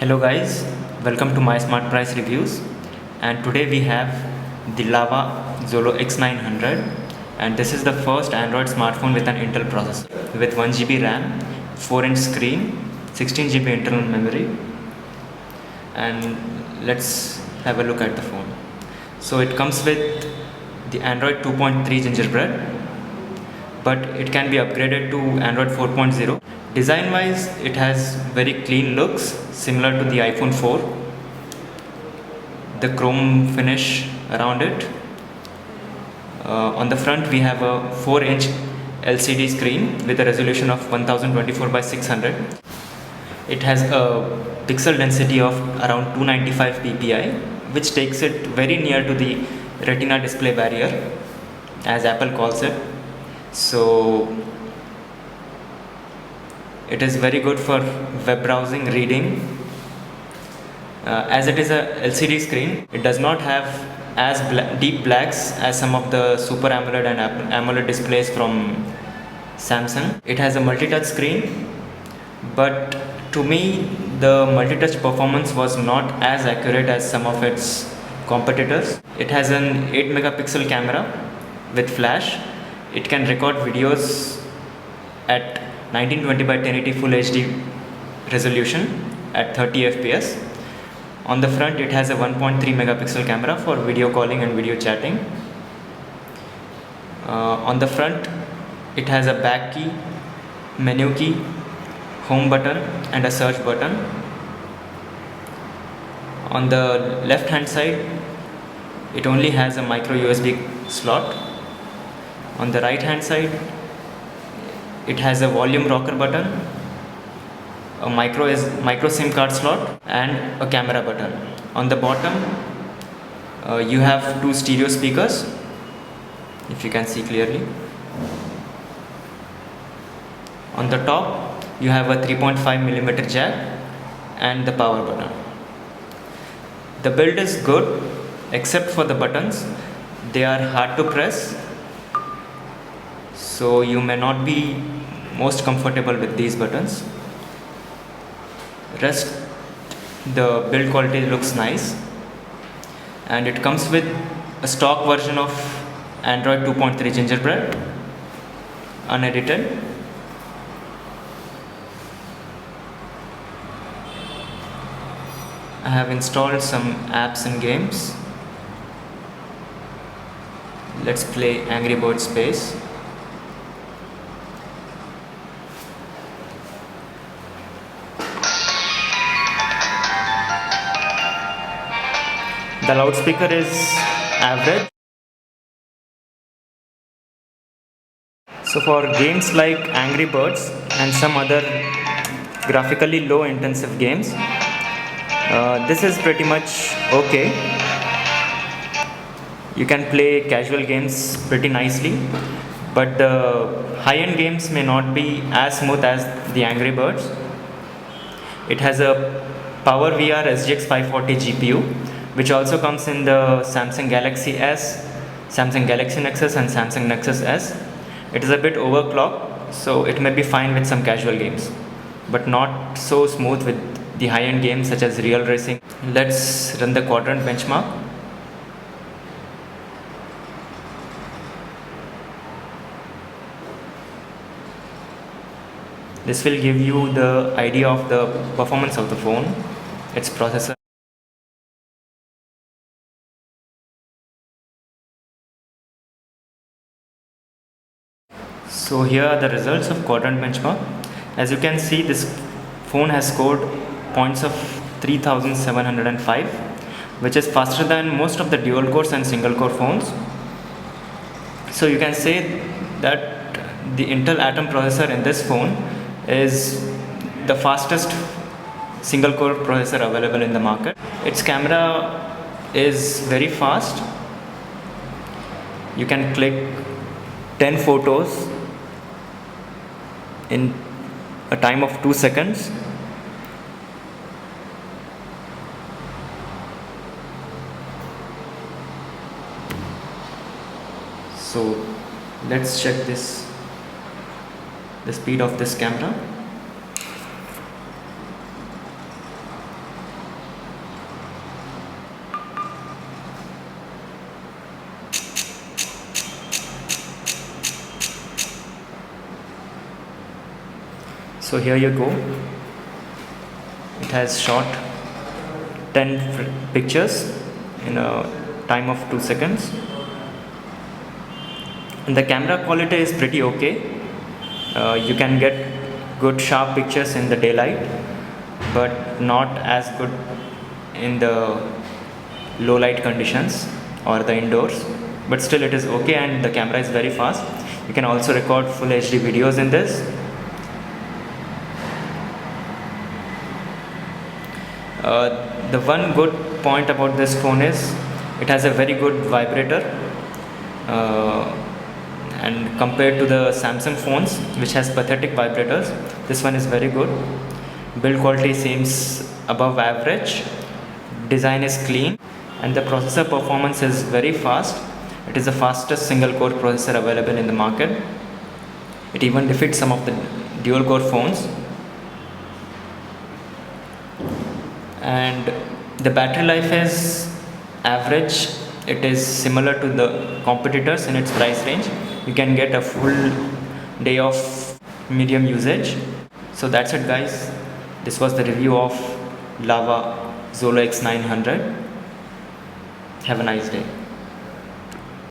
Hello guys, welcome to my Smart Price Reviews, and today we have the Lava Zolo X900, and this is the first Android smartphone with an Intel processor with 1 GB RAM, 4-inch screen, 16 GB internal memory, and let's have a look at the phone. So it comes with the Android 2.3 Gingerbread, but it can be upgraded to Android 4.0. Design wise, it has very clean looks similar to the iPhone 4. The chrome finish around it. On the front we have a 4-inch LCD screen with a resolution of 1024 by 600. It has a pixel density of around 295 ppi, which takes it very near to the retina display barrier, as Apple calls it. So it is very good for web browsing, reading. As it is a LCD screen, it does not have as deep blacks as some of the Super AMOLED and AMOLED displays from Samsung. It has a multi-touch screen, but to me the multi-touch performance was not as accurate as some of its competitors. It has an 8 megapixel camera with flash. It can record videos at 1920 by 1080 Full HD resolution at 30 fps. On the front it has a 1.3 megapixel camera for video calling and video chatting. On the front it has a back key, menu key, home button and a search button. On the left hand side it only has a micro USB slot. On the right hand side it has a volume rocker button, a micro SIM card slot and a camera button. On the bottom you have two stereo speakers, if you can see clearly. On the top you have a 3.5mm jack and the power button. The build is good except for the buttons. They are hard to press, so you may not be most comfortable with these buttons. Rest, the build quality looks nice, and it comes with a stock version of Android 2.3 Gingerbread, unedited. I have installed some apps and games. Let's play Angry Birds Space. The loudspeaker is average. So for games like Angry Birds and some other graphically low intensive games, this is pretty much okay. You can play casual games pretty nicely, but the high-end games may not be as smooth as the Angry Birds. It has a PowerVR SGX 540 GPU, which also comes in the Samsung Galaxy S, Samsung Galaxy Nexus and Samsung Nexus S. It is a bit overclocked, so it may be fine with some casual games, but not so smooth with the high-end games such as real racing. Let's run the quadrant benchmark. This will give you the idea of the performance of the phone, its processor. So here are the results of quadrant benchmark. As you can see, this phone has scored points of 3705, which is faster than most of the dual cores and single core phones. So you can say that the Intel Atom processor in this phone is the fastest single core processor available in the market. Its camera is very fast. You can click 10 photos in a time of 2 seconds. So let's check the speed of this camera. So here you go. It has shot 10 pictures in a time of 2 seconds. And the camera quality is pretty okay. You can get good sharp pictures in the daylight, but not as good in the low light conditions or the indoors, but still it is okay, and the camera is very fast. You can also record full HD videos in this. The one good point about this phone is it has a very good vibrator, and compared to the Samsung phones which has pathetic vibrators, this one is very good. Build quality seems above average, design is clean, and the processor performance is very fast. It is the fastest single core processor available in the market. It even defeats some of the dual core phones. And the battery life is average. It is similar to the competitors in its price range. You can get a full day of medium usage. So that's it, guys. This was the review of Lava Zolo X900. Have a nice day.